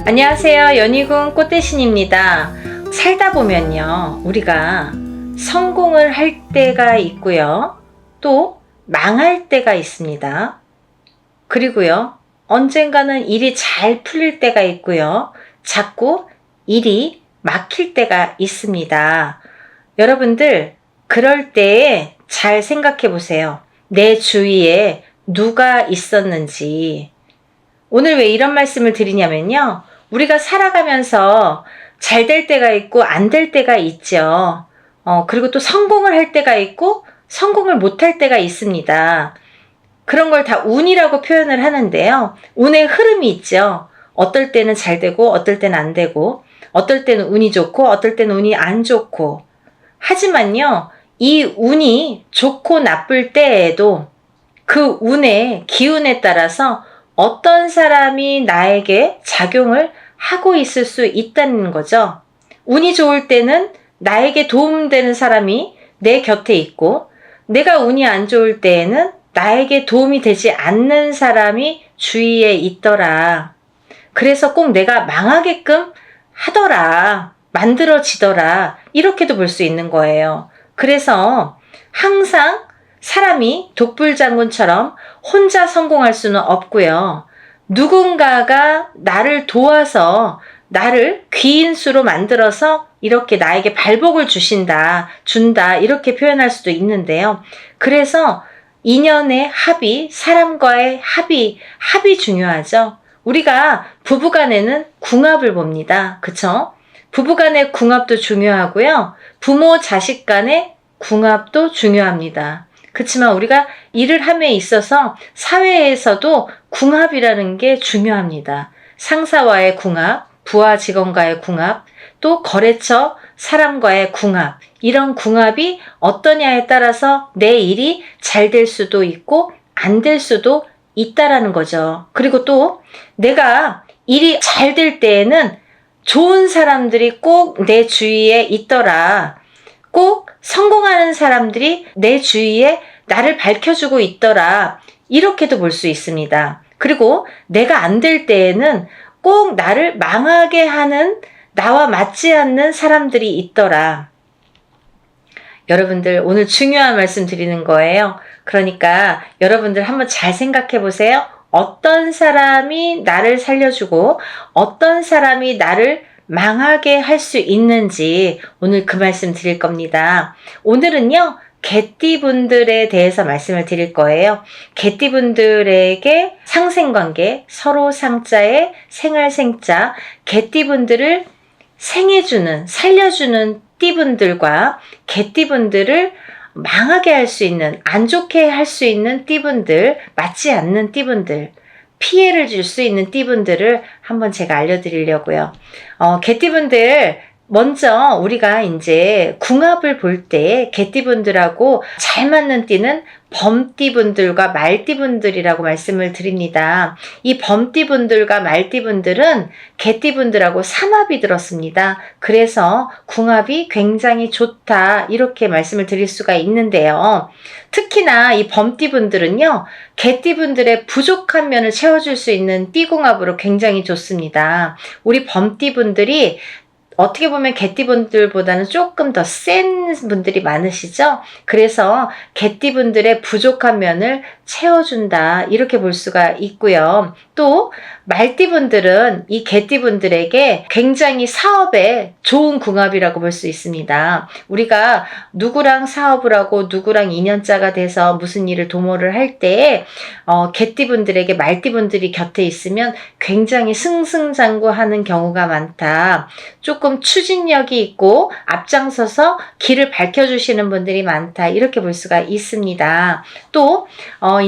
안녕하세요. 연희군 꽃대신입니다. 살다 보면요, 우리가 성공을 할 때가 있고요, 또 망할 때가 있습니다. 그리고요, 언젠가는 일이 잘 풀릴 때가 있고요, 자꾸 일이 막힐 때가 있습니다. 여러분들, 그럴 때에 잘 생각해 보세요. 내 주위에 누가 있었는지. 오늘 왜 이런 말씀을 드리냐면요, 우리가 살아가면서 잘 될 때가 있고 안 될 때가 있죠. 그리고 또 성공을 할 때가 있고 성공을 못할 때가 있습니다. 그런 걸 다 운이라고 표현을 하는데요. 운의 흐름이 있죠. 어떨 때는 잘 되고 어떨 때는 안 되고, 어떨 때는 운이 좋고 어떨 때는 운이 안 좋고. 하지만요, 이 운이 좋고 나쁠 때에도 그 운의 기운에 따라서 어떤 사람이 나에게 작용을 하고 있을 수 있다는 거죠. 운이 좋을 때는 나에게 도움되는 사람이 내 곁에 있고, 내가 운이 안 좋을 때에는 나에게 도움이 되지 않는 사람이 주위에 있더라. 그래서 꼭 내가 망하게끔 하더라, 만들어지더라, 이렇게도 볼 수 있는 거예요. 그래서 항상 사람이 독불장군처럼 혼자 성공할 수는 없고요. 누군가가 나를 도와서 나를 귀인수로 만들어서 이렇게 나에게 발복을 준다, 이렇게 표현할 수도 있는데요. 그래서 인연의 합이, 사람과의 합이 중요하죠. 우리가 부부간에는 궁합을 봅니다. 그쵸? 부부간의 궁합도 중요하고요. 부모 자식 간의 궁합도 중요합니다. 그렇지만 우리가 일을 함에 있어서 사회에서도 궁합이라는 게 중요합니다. 상사와의 궁합, 부하 직원과의 궁합, 또 거래처 사람과의 궁합, 이런 궁합이 어떠냐에 따라서 내 일이 잘 될 수도 있고 안 될 수도 있다라는 거죠. 그리고 또 내가 일이 잘 될 때에는 좋은 사람들이 꼭 내 주위에 있더라. 꼭 성공하는 사람들이 내 주위에 나를 밝혀주고 있더라. 이렇게도 볼 수 있습니다. 그리고 내가 안 될 때에는 꼭 나를 망하게 하는, 나와 맞지 않는 사람들이 있더라. 여러분들, 오늘 중요한 말씀 드리는 거예요. 그러니까 여러분들 한번 잘 생각해 보세요. 어떤 사람이 나를 살려주고 어떤 사람이 나를 망하게 할 수 있는지 오늘 그 말씀 드릴 겁니다. 오늘은요, 개띠분들에 대해서 말씀을 드릴 거예요. 개띠분들에게 상생관계, 서로 상자에 생활생자, 개띠분들을 생해주는, 살려주는 띠분들과 개띠분들을 망하게 할 수 있는, 안 좋게 할 수 있는 띠분들, 맞지 않는 띠분들, 피해를 줄 수 있는 띠분들을 한번 제가 알려드리려고요. 개띠분들, 먼저 우리가 이제 궁합을 볼 때 개띠분들하고 잘 맞는 띠는 범띠분들과 말띠분들이라고 말씀을 드립니다. 이 범띠분들과 말띠분들은 개띠분들하고 삼합이 들었습니다. 그래서 궁합이 굉장히 좋다, 이렇게 말씀을 드릴 수가 있는데요. 특히나 이 범띠분들은요, 개띠분들의 부족한 면을 채워줄 수 있는 띠궁합으로 굉장히 좋습니다. 우리 범띠분들이 어떻게 보면 개띠분들보다는 조금 더 센 분들이 많으시죠? 그래서 개띠분들의 부족한 면을 채워준다, 이렇게 볼 수가 있고요. 또 말띠분들은 이 개띠분들에게 굉장히 사업에 좋은 궁합이라고 볼 수 있습니다. 우리가 누구랑 사업을 하고 누구랑 인연자가 돼서 무슨 일을 도모를 할 때에 개띠분들에게 말띠분들이 곁에 있으면 굉장히 승승장구하는 경우가 많다. 조금 추진력이 있고 앞장서서 길을 밝혀주시는 분들이 많다, 이렇게 볼 수가 있습니다. 또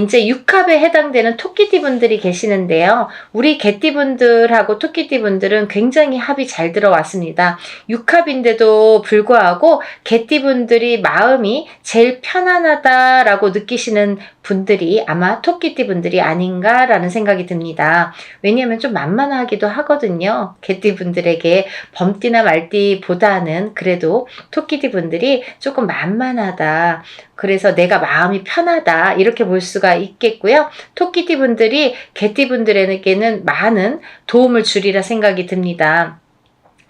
이제 육합에 해당되는 토끼띠분들이 계시는데요. 우리 개띠분들하고 토끼띠분들은 굉장히 합이 잘 들어왔습니다. 육합인데도 불구하고 개띠분들이 마음이 제일 편안하다라고 느끼시는 분들이 아마 토끼띠분들이 아닌가라는 생각이 듭니다. 왜냐하면 좀 만만하기도 하거든요. 개띠분들에게 범띠 뱀띠나 말띠보다는 그래도 토끼띠 분들이 조금 만만하다. 그래서 내가 마음이 편하다. 이렇게 볼 수가 있겠고요. 토끼띠 분들이 개띠 분들에게는 많은 도움을 주리라 생각이 듭니다.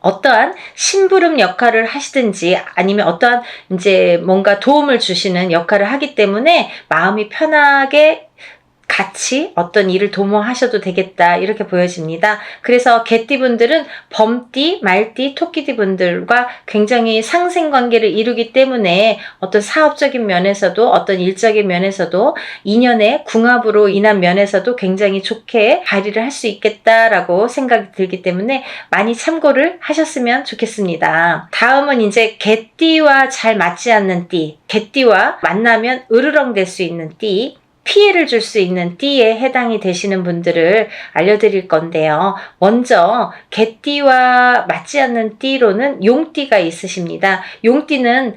어떠한 심부름 역할을 하시든지 아니면 어떠한 이제 뭔가 도움을 주시는 역할을 하기 때문에 마음이 편하게 같이 어떤 일을 도모하셔도 되겠다 이렇게 보여집니다. 그래서 개띠분들은 범띠, 말띠, 토끼띠 분들과 굉장히 상생관계를 이루기 때문에 어떤 사업적인 면에서도 어떤 일적인 면에서도 인연의 궁합으로 인한 면에서도 굉장히 좋게 발휘를 할 수 있겠다라고 생각이 들기 때문에 많이 참고를 하셨으면 좋겠습니다. 다음은 이제 개띠와 잘 맞지 않는 띠, 개띠와 만나면 으르렁 될 수 있는 띠, 피해를 줄 수 있는 띠에 해당이 되시는 분들을 알려드릴 건데요. 먼저 개띠와 맞지 않는 띠로는 용띠가 있으십니다. 용띠는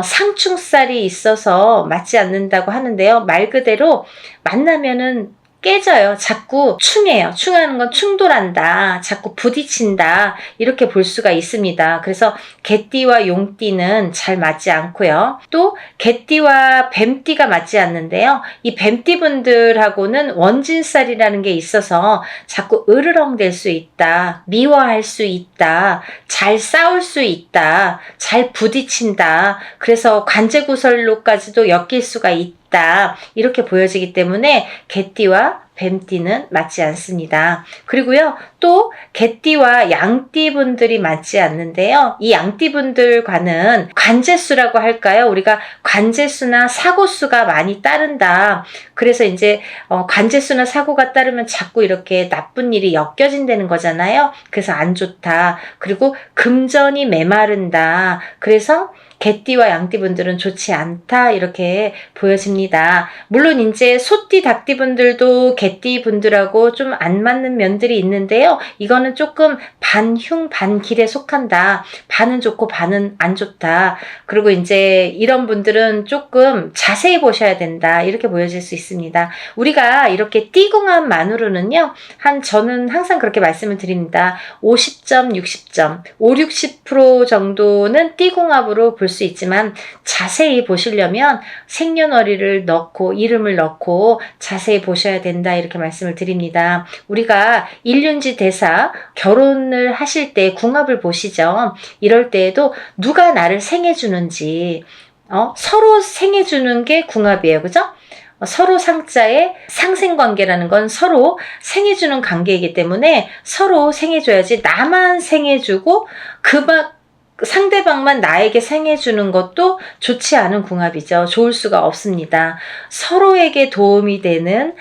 상충살이 있어서 맞지 않는다고 하는데요. 말 그대로 만나면은 깨져요. 자꾸 충해요. 충하는 건 충돌한다. 자꾸 부딪힌다. 이렇게 볼 수가 있습니다. 그래서 개띠와 용띠는 잘 맞지 않고요. 또 개띠와 뱀띠가 맞지 않는데요. 이 뱀띠 분들하고는 원진살이라는 게 있어서 자꾸 으르렁 될 수 있다. 미워할 수 있다. 잘 싸울 수 있다. 잘 부딪힌다. 그래서 관제구설로까지도 엮일 수가 있다. 이렇게 보여지기 때문에 개띠와 뱀띠는 맞지 않습니다. 그리고요, 또 개띠와 양띠 분들이 맞지 않는데요. 이 양띠 분들과는 관제수라고 할까요? 우리가 관제수나 사고수가 많이 따른다. 그래서 이제 관제수나 사고가 따르면 자꾸 이렇게 나쁜 일이 엮여진다는 거잖아요. 그래서 안 좋다. 그리고 금전이 메마른다. 그래서 개띠와 양띠 분들은 좋지 않다 이렇게 보여집니다. 물론 이제 소띠, 닭띠 분들도 개띠 분들하고 좀 안 맞는 면들이 있는데요. 이거는 조금 반흉 반길에 속한다. 반은 좋고 반은 안 좋다. 그리고 이제 이런 분들은 조금 자세히 보셔야 된다. 이렇게 보여질 수 있습니다. 우리가 이렇게 띠궁합만으로는요. 저는 항상 그렇게 말씀을 드립니다. 50점, 60점, 5, 60% 정도는 띠궁합으로 볼 수 있지만 자세히 보시려면 생년월일을 넣고 이름을 넣고 자세히 보셔야 된다 이렇게 말씀을 드립니다. 우리가 일륜지 대사 결혼을 하실 때 궁합을 보시죠. 이럴 때에도 누가 나를 생해주는지 서로 생해주는 게 궁합이에요. 그죠? 서로 상자의 상생관계라는 건 서로 생해주는 관계이기 때문에 서로 생해줘야지 나만 생해주고 상대방만 나에게 생해주는 것도 좋지 않은 궁합이죠. 좋을 수가 없습니다. 서로에게 도움이 되는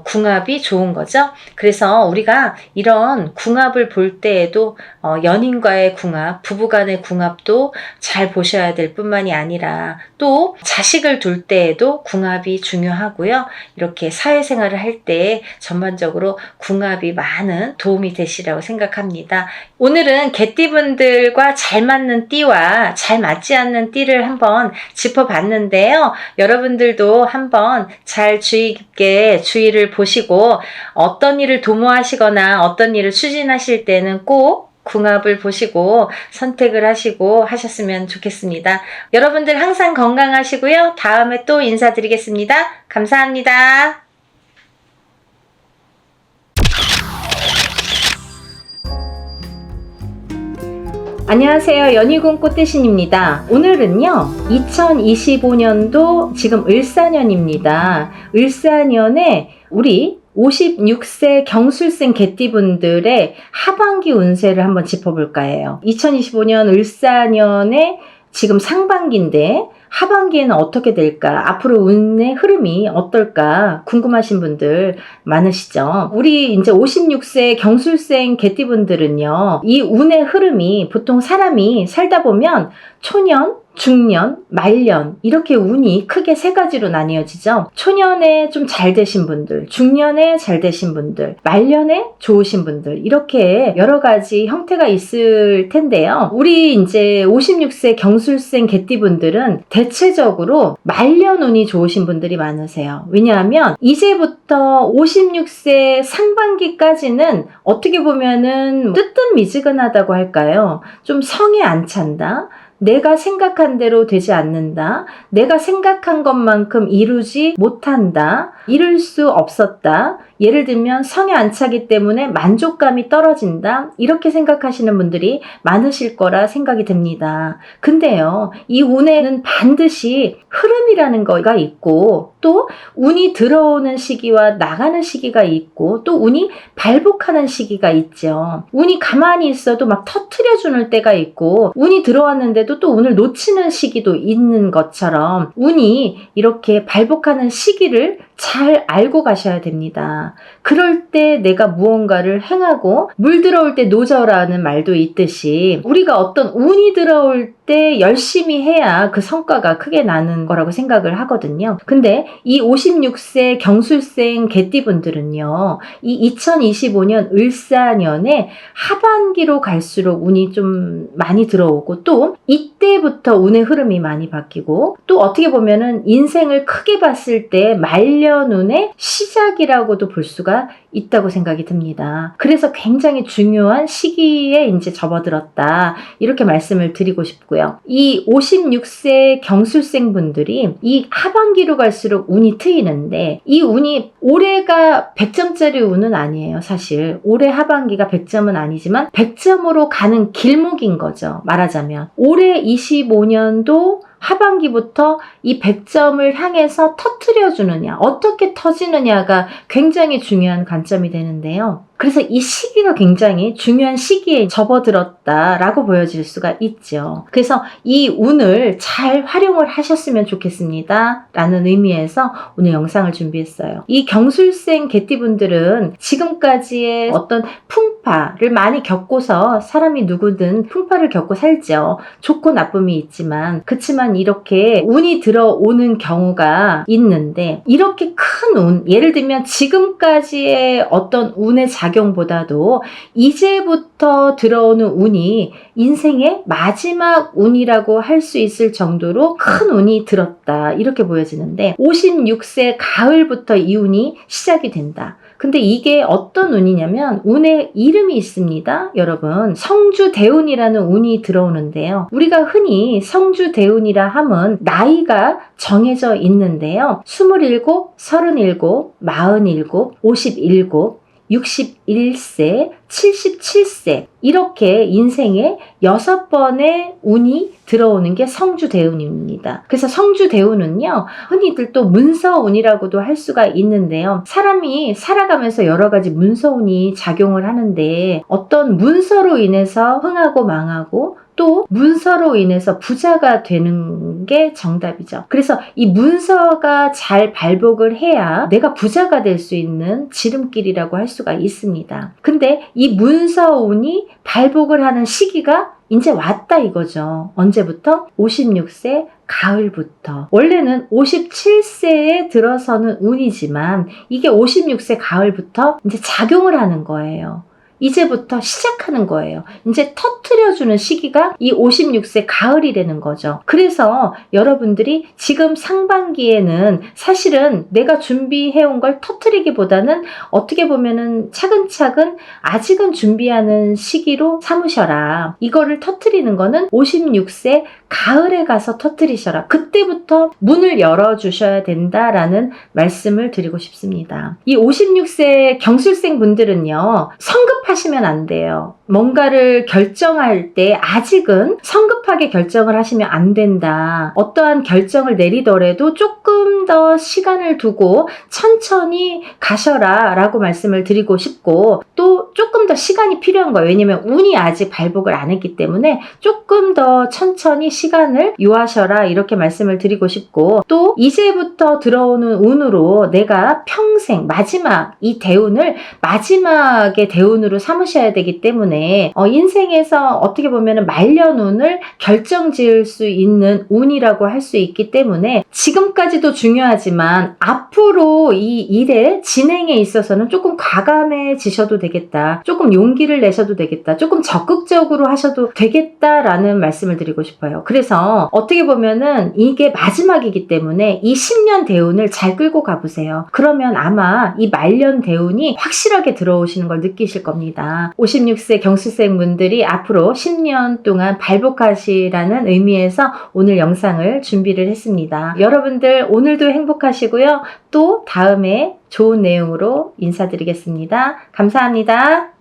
궁합이 좋은 거죠. 그래서 우리가 이런 궁합을 볼 때에도 연인과의 궁합, 부부간의 궁합도 잘 보셔야 될 뿐만이 아니라 또 자식을 둘 때에도 궁합이 중요하고요. 이렇게 사회생활을 할 때 전반적으로 궁합이 많은 도움이 되시라고 생각합니다. 오늘은 개띠분들과 잘 맞는 띠와 잘 맞지 않는 띠를 한번 짚어봤는데요. 여러분들도 한번 잘 주의 깊게 주의를 보시고 어떤 일을 도모하시거나 어떤 일을 추진하실 때는 꼭 궁합을 보시고 선택을 하시고 하셨으면 좋겠습니다. 여러분들 항상 건강하시고요. 다음에 또 인사드리겠습니다. 감사합니다. 안녕하세요. 연희궁 꽃대신입니다. 오늘은요 2025년도 지금 을사년입니다. 을사년에 우리 56세 경술생 개띠분들의 하반기 운세를 한번 짚어볼까 해요. 2025년 을사년에 지금 상반기인데 하반기에는 어떻게 될까? 앞으로 운의 흐름이 어떨까? 궁금하신 분들 많으시죠? 우리 이제 56세 경술생 개띠분들은요, 이 운의 흐름이 보통 사람이 살다 보면 초년, 중년, 말년 이렇게 운이 크게 세 가지로 나뉘어지죠. 초년에 좀 잘 되신 분들, 중년에 잘 되신 분들, 말년에 좋으신 분들 이렇게 여러 가지 형태가 있을 텐데요. 우리 이제 56세 경술생 개띠분들은 대체적으로 말년 운이 좋으신 분들이 많으세요. 왜냐하면 이제부터 56세 상반기까지는 어떻게 보면은 뜨뜻미지근하다고 할까요? 좀 성에 안 찬다. 내가 생각한 대로 되지 않는다. 내가 생각한 것만큼 이루지 못한다. 이룰 수 없었다. 예를 들면 성에 안 차기 때문에 만족감이 떨어진다. 이렇게 생각하시는 분들이 많으실 거라 생각이 듭니다. 근데요, 이 운에는 반드시 흐름이라는 거가 있고 또 운이 들어오는 시기와 나가는 시기가 있고 또 운이 발복하는 시기가 있죠. 운이 가만히 있어도 막 터트려 주는 때가 있고 운이 들어왔는데도 또 운을 놓치는 시기도 있는 것처럼 운이 이렇게 발복하는 시기를 잘 알고 가셔야 됩니다. 그럴 때 내가 무언가를 행하고 물 들어올 때 노저라는 말도 있듯이 우리가 어떤 운이 들어올 때 열심히 해야 그 성과가 크게 나는 거라고 생각을 하거든요. 근데 이 56세 경술생 개띠분들은요, 이 2025년 을사년에 하반기로 갈수록 운이 좀 많이 들어오고 또 이때부터 운의 흐름이 많이 바뀌고 또 어떻게 보면은 인생을 크게 봤을 때 말년운의 시작이라고도 볼 수가 있다고 생각이 듭니다. 그래서 굉장히 중요한 시기에 이제 접어들었다. 이렇게 말씀을 드리고 싶고요. 이 56세 경술생 분들이 이 하반기로 갈수록 운이 트이는데 이 운이 올해가 100점짜리 운은 아니에요. 사실 올해 하반기가 100점은 아니지만 100점으로 가는 길목인 거죠. 말하자면 올해 25년도 하반기부터 이 100점을 향해서 터트려주느냐, 어떻게 터지느냐가 굉장히 중요한 관점이 되는데요. 그래서 이 시기가 굉장히 중요한 시기에 접어들었다라고 보여질 수가 있죠. 그래서 이 운을 잘 활용을 하셨으면 좋겠습니다. 라는 의미에서 오늘 영상을 준비했어요. 이 경술생 개띠분들은 지금까지의 어떤 풍파를 많이 겪고서 사람이 누구든 풍파를 겪고 살죠. 좋고 나쁨이 있지만 그치만 이렇게 운이 들어오는 경우가 있는데 이렇게 큰 운, 예를 들면 지금까지의 어떤 운의 작용보다도 이제부터 들어오는 운이 인생의 마지막 운이라고 할 수 있을 정도로 큰 운이 들었다. 이렇게 보여지는데 56세 가을부터 이 운이 시작이 된다. 근데 이게 어떤 운이냐면 운의 이름이 있습니다. 여러분, 성주대운이라는 운이 들어오는데요. 우리가 흔히 성주대운이라 함은 나이가 정해져 있는데요. 27, 37, 47, 57, 61세, 77세 이렇게 인생에 6번의 운이 들어오는 게 성주대운입니다. 그래서 성주대운은요, 흔히들 또 문서운이라고도 할 수가 있는데요. 사람이 살아가면서 여러 가지 문서운이 작용을 하는데 어떤 문서로 인해서 흥하고 망하고 또 문서로 인해서 부자가 되는 게 정답이죠. 그래서 이 문서가 잘 발복을 해야 내가 부자가 될 수 있는 지름길이라고 할 수가 있습니다. 근데 이 문서운이 발복을 하는 시기가 이제 왔다 이거죠. 언제부터? 56세 가을부터. 원래는 57세에 들어서는 운이지만 이게 56세 가을부터 이제 작용을 하는 거예요. 이제부터 시작하는 거예요. 이제 터트려주는 시기가 이 56세 가을이라는 거죠. 그래서 여러분들이 지금 상반기에는 사실은 내가 준비해온 걸 터트리기보다는 어떻게 보면은 차근차근 아직은 준비하는 시기로 삼으셔라. 이거를 터트리는 거는 56세 가을에 가서 터트리셔라. 그때부터 문을 열어주셔야 된다라는 말씀을 드리고 싶습니다. 이 56세 경술생 분들은요, 성급하시면 안 돼요. 뭔가를 결정할 때 아직은 성급하게 결정을 하시면 안 된다. 어떠한 결정을 내리더라도 조금 더 시간을 두고 천천히 가셔라 라고 말씀을 드리고 싶고 또 조금 더 시간이 필요한 거예요. 왜냐면 운이 아직 발복을 안 했기 때문에 조금 더 천천히 시간을 요하셔라 이렇게 말씀을 드리고 싶고 또 이제부터 들어오는 운으로 내가 평생 마지막 이 대운을 마지막의 대운으로 삼으셔야 되기 때문에 인생에서 어떻게 보면 말년운을 결정지을 수 있는 운이라고 할 수 있기 때문에 지금까지도 중요하지만 앞으로 이 일의 진행에 있어서는 조금 과감해지셔도 되겠다. 조금 용기를 내셔도 되겠다. 조금 적극적으로 하셔도 되겠다라는 말씀을 드리고 싶어요. 그래서 어떻게 보면은 이게 마지막이기 때문에 이 10년 대운을 잘 끌고 가보세요. 그러면 아마 이 말년 대운이 확실하게 들어오시는 걸 느끼실 겁니다. 56세 경수생 분들이 앞으로 10년 동안 발복하시라는 의미에서 오늘 영상을 준비를 했습니다. 여러분들 오늘도 행복하시고요. 또 다음에 좋은 내용으로 인사드리겠습니다. 감사합니다.